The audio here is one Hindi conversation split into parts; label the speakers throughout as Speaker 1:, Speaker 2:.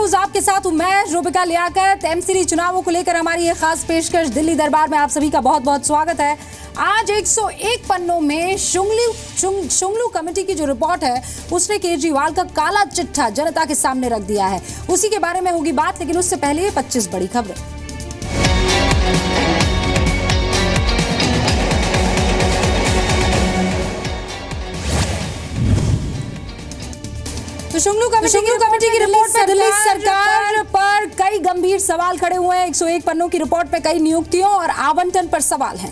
Speaker 1: न्यूज आपके साथ हूं मैं रुबिका लियाकत। एमसीडी चुनावों को लेकर हमारी ये खास पेशकश दिल्ली दरबार में आप सभी का बहुत बहुत स्वागत है। आज 101 पन्नों में शुंगलू कमेटी की जो रिपोर्ट है उसने केजरीवाल का काला चिट्ठा जनता के सामने रख दिया है। उसी के बारे में होगी बात, लेकिन उससे पहले ये 25 बड़ी खबरें। तो शुंगलू कमेटी की रिपोर्ट पर दिल्ली सरकार पर कई गंभीर सवाल खड़े हुए हैं। 101 पन्नों की रिपोर्ट पर कई नियुक्तियों और आवंटन पर सवाल हैं।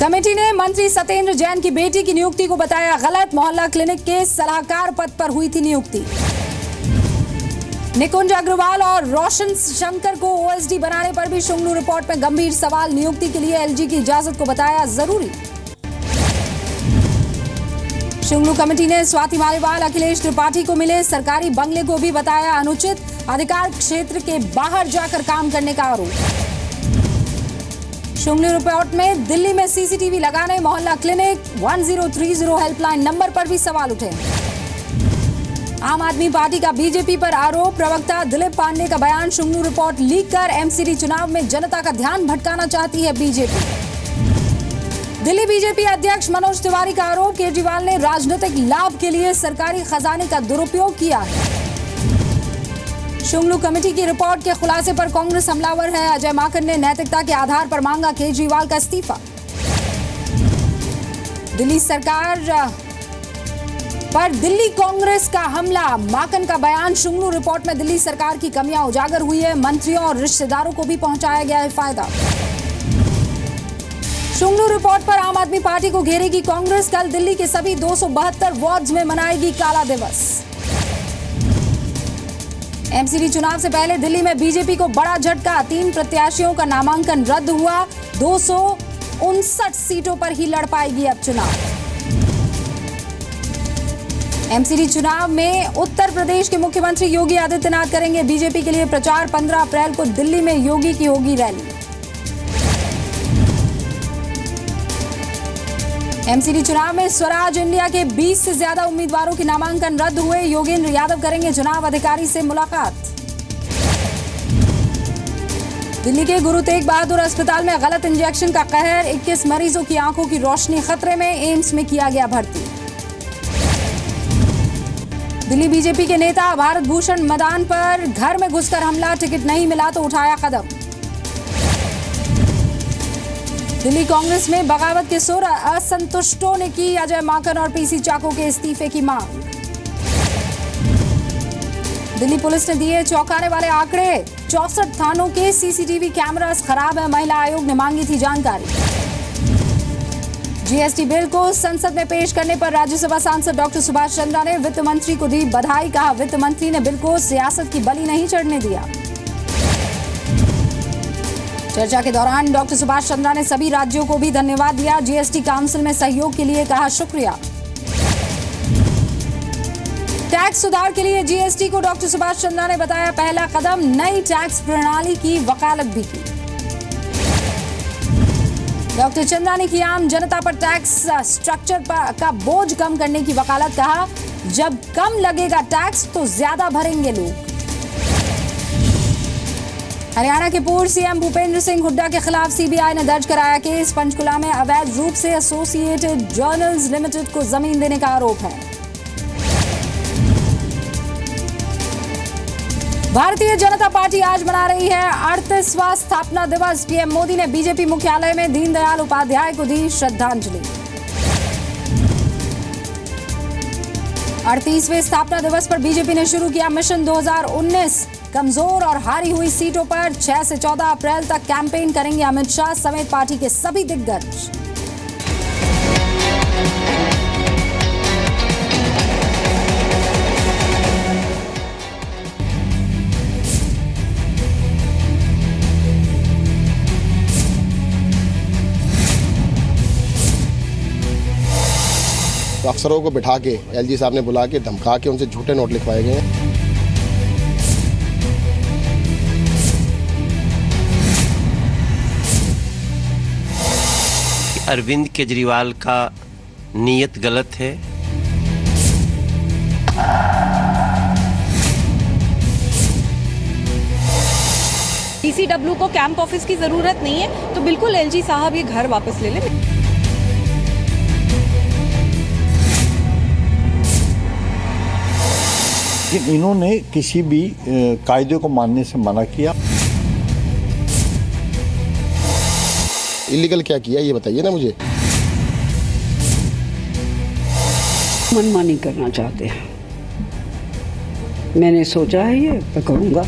Speaker 1: कमेटी ने मंत्री सत्येंद्र जैन की बेटी की नियुक्ति को बताया गलत। मोहल्ला क्लिनिक के सलाहकार पद पर हुई थी नियुक्ति। निकुंज अग्रवाल और रोशन शंकर को ओएसडी बनाने पर भी शुंगलू रिपोर्ट में गंभीर सवाल। नियुक्ति के लिए एलजी की इजाजत को बताया जरूरी। शुंगलू कमेटी ने स्वाति मालीवाल, अखिलेश त्रिपाठी को मिले सरकारी बंगले को भी बताया अनुचित। अधिकार क्षेत्र के बाहर जाकर काम करने का आरोप। शुंगलू रिपोर्ट में दिल्ली में सीसीटीवी लगाने, मोहल्ला क्लिनिक, 1030 हेल्पलाइन नंबर पर भी सवाल उठे। आम आदमी पार्टी का बीजेपी पर आरोप। प्रवक्ता दिलीप पांडे का बयान, शुंगलू रिपोर्ट लीक कर एमसीडी चुनाव में जनता का ध्यान भटकाना चाहती है बीजेपी। दिल्ली बीजेपी अध्यक्ष मनोज तिवारी का आरोप, केजरीवाल ने राजनीतिक लाभ के लिए सरकारी खजाने का दुरुपयोग किया है। शुंगलू कमेटी की रिपोर्ट के खुलासे पर कांग्रेस हमलावर है। अजय माकन ने नैतिकता के आधार पर मांगा केजरीवाल का इस्तीफा। दिल्ली सरकार पर दिल्ली कांग्रेस का हमला, माकन का बयान। शुंगलू रिपोर्ट में दिल्ली सरकार की कमियां उजागर हुई है। मंत्रियों और रिश्तेदारों को भी पहुंचाया गया है फायदा। शुंगलू रिपोर्ट पर आम आदमी पार्टी को घेरेगी कांग्रेस। कल दिल्ली के सभी 272 वार्ड्स में मनाएगी काला दिवस। एमसीडी चुनाव से पहले दिल्ली में बीजेपी को बड़ा झटका। 3 प्रत्याशियों का नामांकन रद्द हुआ। 259 सीटों पर ही लड़ पाएगी अब चुनाव। एमसीडी चुनाव में उत्तर प्रदेश के मुख्यमंत्री योगी आदित्यनाथ करेंगे बीजेपी के लिए प्रचार। 15 अप्रैल को दिल्ली में योगी की होगी रैली। एमसीडी चुनाव में स्वराज इंडिया के 20 से ज्यादा उम्मीदवारों के नामांकन रद्द हुए। योगेंद्र यादव करेंगे चुनाव अधिकारी से मुलाकात। दिल्ली के गुरु तेग बहादुर अस्पताल में गलत इंजेक्शन का कहर। 21 मरीजों की आंखों की रोशनी खतरे में, एम्स में किया गया भर्ती। दिल्ली बीजेपी के नेता भारत भूषण मैदान पर घर में घुसकर हमला, टिकट नहीं मिला तो उठाया कदम। दिल्ली कांग्रेस में बगावत के सुर, असंतुष्टों ने की अजय माकन और पीसी चाको के इस्तीफे की मांग। दिल्ली पुलिस ने दिए चौंकाने वाले आंकड़े। 64 थानों के सीसीटीवी कैमरास खराब है। महिला आयोग ने मांगी थी जानकारी। जीएसटी बिल को संसद में पेश करने पर राज्यसभा सांसद डॉक्टर सुभाष चंद्रा ने वित्त मंत्री को दी बधाई। कहा वित्त मंत्री ने बिल को सियासत की बलि नहीं चढ़ने दिया। चर्चा के दौरान डॉक्टर सुभाष चंद्रा ने सभी राज्यों को भी धन्यवाद दिया। जीएसटी काउंसिल में सहयोग के लिए कहा शुक्रिया। टैक्स सुधार के लिए जीएसटी को डॉक्टर सुभाष चंद्रा ने बताया पहला कदम। नई टैक्स प्रणाली की वकालत भी की। डॉक्टर चंद्रा ने की आम जनता पर टैक्स स्ट्रक्चर का बोझ कम करने की वकालत। कहा जब कम लगेगा टैक्स तो ज्यादा भरेंगे लोग। हरियाणा के पूर्व सीएम भूपेंद्र सिंह हुड्डा के खिलाफ सीबीआई ने दर्ज कराया केस। पंचकुला में अवैध रूप से एसोसिएटेड जर्नल्स लिमिटेड को जमीन देने का आरोप है। भारतीय जनता पार्टी आज मना रही है 38वां स्थापना दिवस। पीएम मोदी ने बीजेपी मुख्यालय में दीनदयाल उपाध्याय को दी श्रद्धांजलि। 38वें स्थापना दिवस पर बीजेपी ने शुरू किया मिशन 2019। कमजोर और हारी हुई सीटों पर 6 से 14 अप्रैल तक कैंपेन करेंगे अमित शाह समेत पार्टी के सभी दिग्गज।
Speaker 2: अफसरों को बिठा के एलजी साहब ने बुला के धमका के उनसे झूठे नोट लिखवाए गए हैं।
Speaker 3: अरविंद केजरीवाल का नीयत गलत है।
Speaker 4: सीसीडब्ल्यू को कैंप ऑफिस की ज़रूरत नहीं है, तो बिल्कुल एलजी साहब ये घर वापस ले लें।
Speaker 5: इन्होंने किसी भी कायदे को मानने से मना किया।
Speaker 2: इलीगल क्या किया ये बताइए ना मुझे।
Speaker 6: मनमानी करना चाहते हैं, मैंने सोचा है ये मैं करूँगा।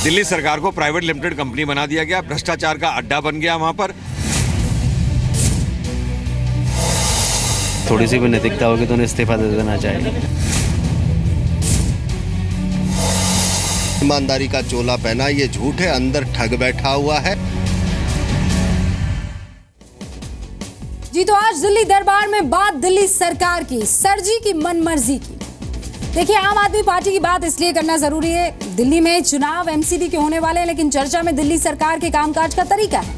Speaker 7: दिल्ली सरकार को प्राइवेट लिमिटेड कंपनी बना दिया गया, भ्रष्टाचार का अड्डा बन गया वहां पर।
Speaker 3: थोड़ी सी भी नैतिकता होगी तो उन्हें इस्तीफा दे देना चाहिए।
Speaker 8: ईमानदारी का चोला पहना, ये झूठ है, अंदर ठग बैठा हुआ है।
Speaker 1: जी तो आज दिल्ली दरबार में बात दिल्ली सरकार की, सरजी की मनमर्जी की। देखिए, आम आदमी पार्टी की बात इसलिए करना जरूरी है, दिल्ली में चुनाव एमसीडी के होने वाले हैं, लेकिन चर्चा में दिल्ली सरकार के कामकाज का तरीका है,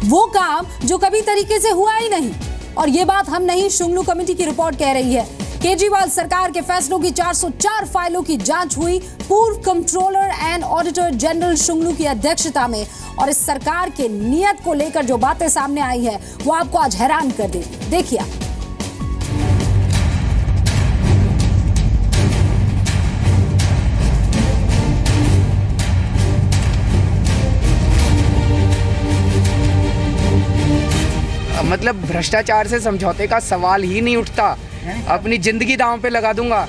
Speaker 1: वो काम जो कभी तरीके से हुआ ही नहीं। और ये बात हम नहीं, शुंगलू कमेटी की रिपोर्ट कह रही है। केजरीवाल सरकार के फैसलों की 404 फाइलों की जांच हुई पूर्व controller and auditor general Shunglu की अध्यक्षता में, और इस सरकार के नियत को लेकर जो बातें सामने आई है वो आपको आज हैरान कर देगी। देखिए,
Speaker 9: मतलब भ्रष्टाचार से समझौते का सवाल ही नहीं उठता, अपनी जिंदगी दांव पे लगा दूंगा।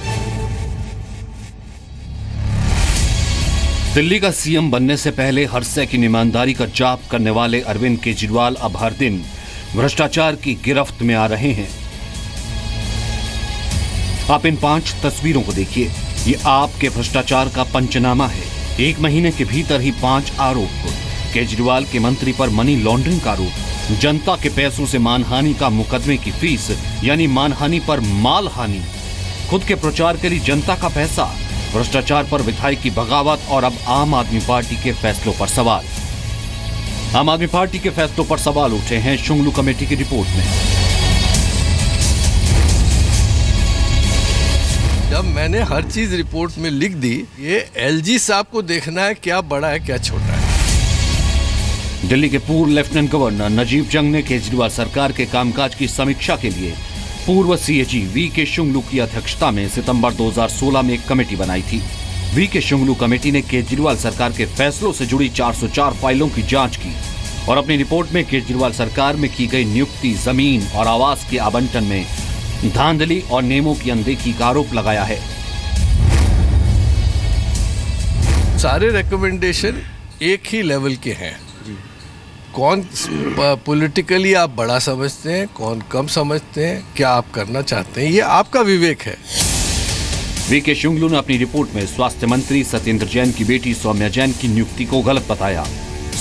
Speaker 10: दिल्ली का सीएम बनने से पहले हर सेकंड ईमानदारी का जाप करने वाले अरविंद केजरीवाल अब हर दिन भ्रष्टाचार की गिरफ्त में आ रहे हैं। आप इन 5 तस्वीरों को देखिए, ये आपके भ्रष्टाचार का पंचनामा है। 1 महीने के भीतर ही 5 आरोप। केजरीवाल के मंत्री पर मनी लॉन्ड्रिंग का आरोप, जनता के पैसों से मानहानि का मुकदमे की फीस यानी मानहानि पर मालहानि, खुद के प्रचार के लिए जनता का पैसा, भ्रष्टाचार पर विधायक की बगावत और अब आम आदमी पार्टी के फैसलों पर सवाल। आम आदमी पार्टी के फैसलों पर सवाल उठे हैं शुंगलू कमेटी की रिपोर्ट में।
Speaker 11: जब मैंने हर चीज रिपोर्ट में लिख दी, ये एलजी साहब को देखना है क्या बड़ा है क्या छोटा है।
Speaker 10: दिल्ली के पूर्व लेफ्टिनेंट गवर्नर नजीब जंग ने केजरीवाल सरकार के कामकाज की समीक्षा के लिए पूर्व सीएजी वीके शुंगलू की अध्यक्षता में सितंबर 2016 में एक कमेटी बनाई थी। वीके शुंगलू कमेटी ने केजरीवाल सरकार के फैसलों से जुड़ी 404 फाइलों की जांच की और अपनी रिपोर्ट में केजरीवाल सरकार में की गई नियुक्ति, जमीन और आवास के आवंटन में धांधली और नियमों की अनदेखी का आरोप लगाया है।
Speaker 11: सारे रिकमेंडेशन एक ही लेवल के हैं। कौन पॉलिटिकली आप बड़ा समझते हैं, कौन कम समझते हैं, क्या आप करना चाहते हैं, ये आपका विवेक है।
Speaker 10: वीके शुंगलू ने अपनी रिपोर्ट में स्वास्थ्य मंत्री सत्येंद्र जैन की बेटी सौम्या जैन की नियुक्ति को गलत बताया।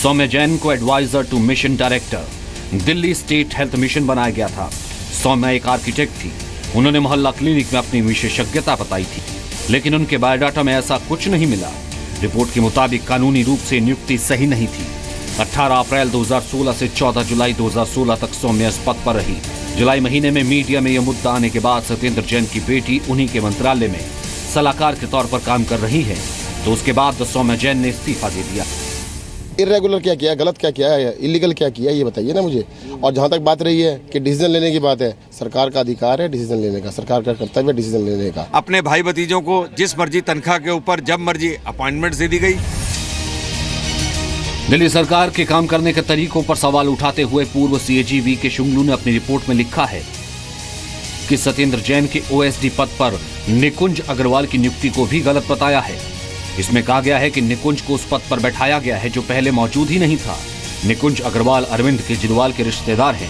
Speaker 10: सौम्या जैन को advisor to mission director Delhi state health mission बनाया गया था। सौम्या एक आर्किटेक्ट थी। उन्होंने मोहल्ला क्लिनिक में अपनी विशेषज्ञता बताई थी, लेकिन उनके बायोडाटा में ऐसा कुछ नहीं मिला। रिपोर्ट के मुताबिक कानूनी रूप से नियुक्ति सही नहीं थी। 18 अप्रैल 2016 से 14 जुलाई 2016 तक सौम्या इस पद पर रही। जुलाई महीने में मीडिया में यह मुद्दा आने के बाद सत्येंद्र जैन की बेटी उन्हीं के मंत्रालय में सलाहकार के तौर पर काम कर रही है, तो उसके बाद सौम्या जैन ने इस्तीफा दे दिया।
Speaker 2: इरेगुलर क्या किया, गलत क्या किया है, इलीगल क्या किया ये बताइए ना मुझे। और जहाँ तक बात रही है कि डिसीजन लेने की बात है, सरकार का अधिकार है डिसीजन लेने का, सरकार का कर्तव्य है डिसीजन लेने का।
Speaker 7: अपने भाई भतीजों को जिस मर्जी तनख्वाह के ऊपर जब मर्जी अपॉइंटमेंट दे दी गई।
Speaker 10: दिल्ली सरकार के काम करने के तरीकों पर सवाल उठाते हुए पूर्व सीएजी वीके शुंगलू ने अपनी रिपोर्ट में लिखा है कि सत्येंद्र जैन के ओएसडी पद पर निकुंज अग्रवाल की नियुक्ति को भी गलत बताया है। इसमें कहा गया है कि निकुंज को उस पद पर बैठाया गया है जो पहले मौजूद ही नहीं था। निकुंज अग्रवाल अरविंद केजरीवाल के रिश्तेदार हैं।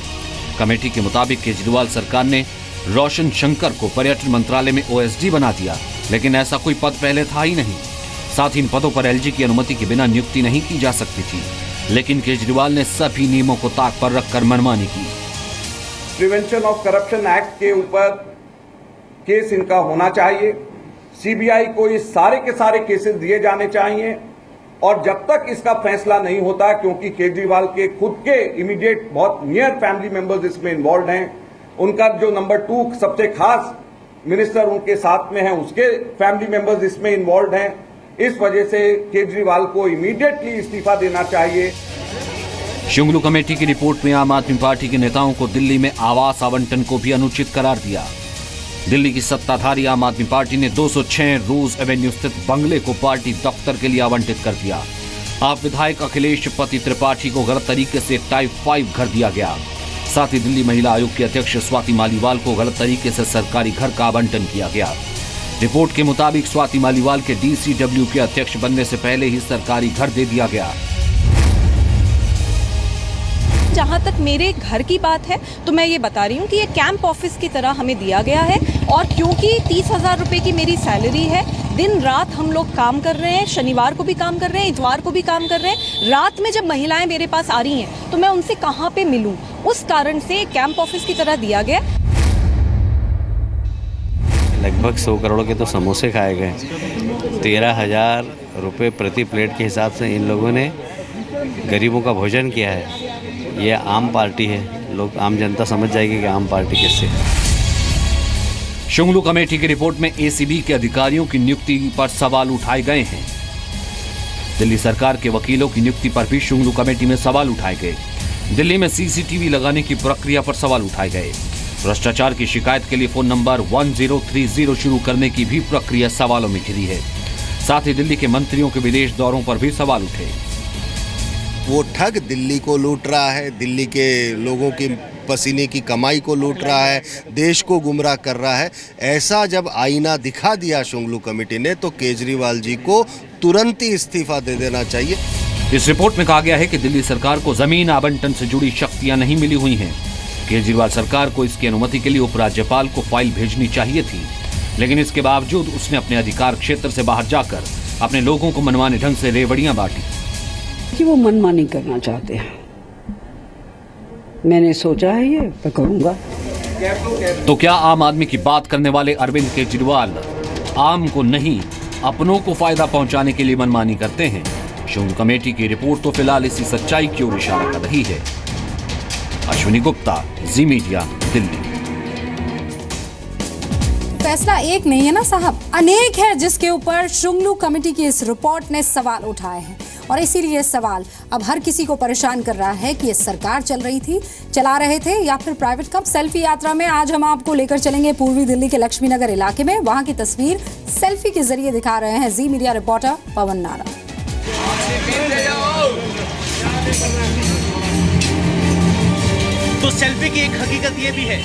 Speaker 10: कमेटी के मुताबिक केजरीवाल सरकार ने रोशन शंकर को पर्यटन मंत्रालय में ओएसडी बना दिया, लेकिन ऐसा कोई पद पहले था ही नहीं। साथ ही इन पदों पर एलजी की अनुमति के बिना नियुक्ति नहीं की जा सकती थी, लेकिन केजरीवाल ने सभी नियमों को ताक पर रखकर मनमानी की।
Speaker 12: प्रिवेंशन ऑफ करप्शन एक्ट के ऊपर केस इनका होना चाहिए। सीबीआई को ये सारे के सारे केसेस दिए जाने चाहिए, और जब तक इसका फैसला नहीं होता, क्योंकि केजरीवाल के खुद के इमीडिएट बहुत नियर फैमिली मेंबर्स इसमें इन्वॉल्व हैं, उनका जो नंबर 2 सबसे खास मिनिस्टर उनके साथ में है, उसके फैमिली मेंबर्स इसमें इन्वॉल्व हैं। इस वजह से केजरीवाल को इमीडिएटली इस्तीफा देना चाहिए।
Speaker 10: शुंगलू कमेटी की रिपोर्ट में आम आदमी पार्टी के नेताओं को दिल्ली में आवास आवंटन को भी अनुचित करार दिया। दिल्ली की सत्ताधारी आम आदमी पार्टी ने 206 रोज एवेन्यू स्थित बंगले को पार्टी दफ्तर के लिए आवंटित कर दिया। आप विधायक अखिलेश पति त्रिपाठी को गलत तरीके से टाइप 5 घर दिया गया। साथ ही दिल्ली महिला आयोग की अध्यक्ष स्वाति मालीवाल को गलत तरीके से सरकारी घर का आवंटन किया गया। रिपोर्ट के मुताबिक स्वाति मालीवाल के डीसीडब्ल्यू के अध्यक्ष बनने से पहले ही सरकारी घर दे दिया गया।
Speaker 4: जहाँ तक मेरे घर की बात है तो मैं ये बता रही हूँ कि ये कैंप ऑफिस की तरह हमें दिया गया है, और क्योंकि 30,000 रुपये की मेरी सैलरी है, दिन रात हम लोग काम कर रहे हैं, शनिवार को भी काम कर रहे हैं, इतवार को भी काम कर रहे हैं। रात में जब महिलाएं मेरे पास आ रही हैं तो मैं उनसे कहाँ पे मिलूं, उस कारण से कैंप ऑफिस की तरह दिया गया।
Speaker 3: लगभग 100 करोड़ के तो समोसे खाए गए। 13,000 रुपये प्रति प्लेट के हिसाब से इन लोगों ने गरीबों का भोजन किया है। ये आम पार्टी है, लोग आम जनता समझ जाएगी कि आम पार्टी किससे।
Speaker 10: शुंगलू कमेटी की रिपोर्ट में एसीबी के अधिकारियों की नियुक्ति पर सवाल उठाए गए हैं। दिल्ली सरकार के वकीलों की नियुक्ति पर भी शुंगलू कमेटी में सवाल उठाए गए। दिल्ली में सीसीटीवी लगाने की प्रक्रिया पर सवाल उठाए गए। भ्रष्टाचार की शिकायत के लिए फोन नंबर 1030 शुरू करने की भी प्रक्रिया सवालों में घिरी है। साथ ही दिल्ली के मंत्रियों के विदेश दौरों पर भी सवाल उठे।
Speaker 8: वो ठग दिल्ली को लूट रहा है, दिल्ली के लोगों की पसीने की कमाई को लूट रहा है, देश को गुमराह कर रहा है। ऐसा जब आईना दिखा दिया शुंगलू कमेटी ने तो केजरीवाल जी को तुरंत ही इस्तीफा दे देना चाहिए।
Speaker 10: इस रिपोर्ट में कहा गया है कि दिल्ली सरकार को जमीन आवंटन से जुड़ी शक्तियां नहीं मिली हुई हैं। केजरीवाल सरकार को इसकी अनुमति के लिए उपराज्यपाल को फाइल भेजनी चाहिए थी, लेकिन इसके बावजूद उसने अपने अधिकार क्षेत्र से बाहर जाकर अपने लोगों को मनमाने ढंग से रेवड़ियां बांटी।
Speaker 6: कि वो मनमानी करना चाहते हैं। मैंने सोचा है ये मैं करूंगा।
Speaker 10: तो क्या आम आदमी की बात करने वाले अरविंद केजरीवाल आम को नहीं अपनों को फायदा पहुंचाने के लिए मनमानी करते हैं? शुंगलू कमेटी की रिपोर्ट तो फिलहाल इसी सच्चाई की ओर इशारा कर रही है। अश्विनी गुप्ता, जी मीडिया, दिल्ली।
Speaker 1: फैसला एक नहीं है ना साहब, अनेक है जिसके ऊपर शुंगलू कमेटी की इस रिपोर्ट ने सवाल उठाए हैं, और इसीलिए सवाल अब हर किसी को परेशान कर रहा है कि ये सरकार चला रहे थे या फिर प्राइवेट कब। सेल्फी यात्रा में आज हम आपको लेकर चलेंगे पूर्वी दिल्ली के लक्ष्मी नगर इलाके में। वहां की तस्वीर सेल्फी के जरिए दिखा रहे हैं जी मीडिया रिपोर्टर पवन नारा।
Speaker 13: तो सेल्फी की एक हकीकत ये भी है,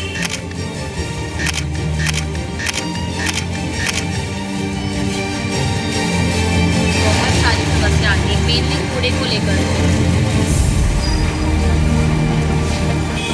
Speaker 14: बहुत सारी समस्या आती है मेनली कूड़े को लेकर।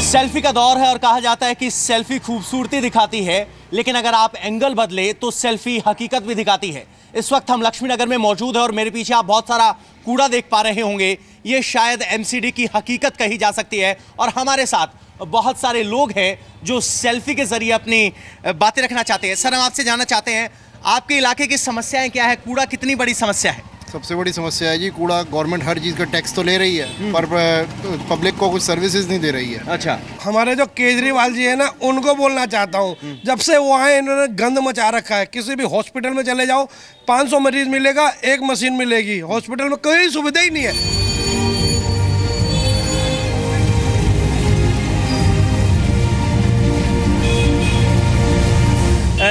Speaker 13: सेल्फी का दौर है और कहा जाता है कि सेल्फी खूबसूरती दिखाती है, लेकिन अगर आप एंगल बदले तो सेल्फी हकीकत भी दिखाती है। इस वक्त हम लक्ष्मी नगर में मौजूद है और मेरे पीछे आप बहुत सारा कूड़ा देख पा रहे होंगे। ये शायद एमसीडी की हकीकत कही जा सकती है, और हमारे साथ बहुत सारे लोग हैं जो सेल्फी के जरिए अपनी बातें रखना चाहते हैं। सर, हम आपसे जानना चाहते हैं आपके इलाके की समस्याएं क्या है? कूड़ा कितनी बड़ी समस्या है?
Speaker 15: सबसे बड़ी समस्या है जी कूड़ा। गवर्नमेंट हर चीज़ का टैक्स तो ले रही है पर पब्लिक को कुछ सर्विसेज नहीं दे रही है।
Speaker 13: अच्छा,
Speaker 11: हमारे जो केजरीवाल जी है ना, उनको बोलना चाहता हूँ, जब से वो आए इन्होंने गंद मचा रखा है। किसी भी हॉस्पिटल में चले जाओ 500 मरीज मिलेगा, एक मशीन मिलेगी। हॉस्पिटल में कोई सुविधा ही नहीं है।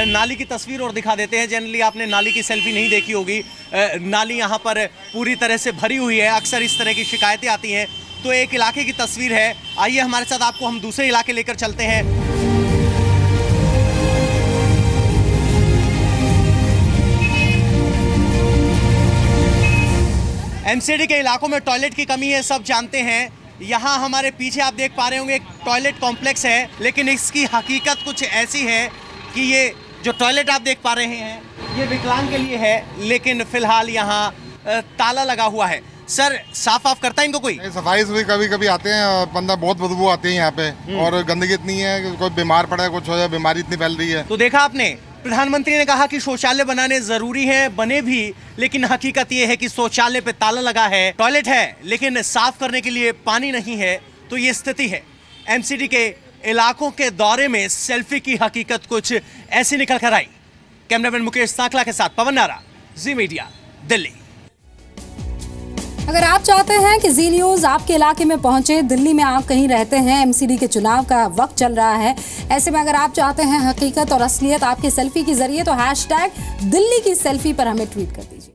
Speaker 13: नाली की तस्वीर और दिखा देते हैं। जनरली आपने नाली की सेल्फी नहीं देखी होगी। नाली यहाँ पर पूरी तरह से भरी हुई है। अक्सर इस तरह की शिकायतें आती हैं। तो एक इलाके की तस्वीर है। आइए हमारे साथ, आपको हम दूसरे इलाके लेकर चलते हैं। एमसीडी के इलाकों में टॉयलेट की कमी है, सब जानते हैं। यहाँ हमारे पीछे आप देख पा रहे होंगे एक टॉयलेट कॉम्प्लेक्स है, लेकिन इसकी हकीकत कुछ ऐसी है कि ये जो टॉयलेट आप देख पा रहे हैं ये विकलांग के लिए है, लेकिन फिलहाल यहाँ ताला लगा हुआ है। सर, साफ करता है इनको कोई?
Speaker 15: सफाई से कभी कभी आते हैं और बंदा बहुत बदबू आती है यहाँ पे, और गंदगी इतनी है कि कोई बीमार पड़ा है, कुछ हो जाए, बीमारी इतनी फैल रही है।
Speaker 13: तो देखा आपने, प्रधानमंत्री ने कहा कि शौचालय बनाने जरूरी हैं, बने भी, लेकिन हकीकत ये है कि शौचालय पे ताला लगा है, टॉयलेट है लेकिन साफ करने के लिए पानी नहीं है। तो ये स्थिति है। एमसीडी के इलाकों के दौरे में सेल्फी की हकीकत कुछ ऐसी निकल कर आई। कैमरामैन मुकेश सांकला के साथ पवन नारा, जी मीडिया, दिल्ली।
Speaker 1: अगर आप चाहते हैं कि जी न्यूज आपके इलाके में पहुंचे, दिल्ली में आप कहीं रहते हैं, एमसीडी के चुनाव का वक्त चल रहा है, ऐसे में अगर आप चाहते हैं हकीकत और असलियत आपके सेल्फी के जरिए, तो हैशटैग दिल्ली की सेल्फी पर हमें ट्वीट कर दीजिए।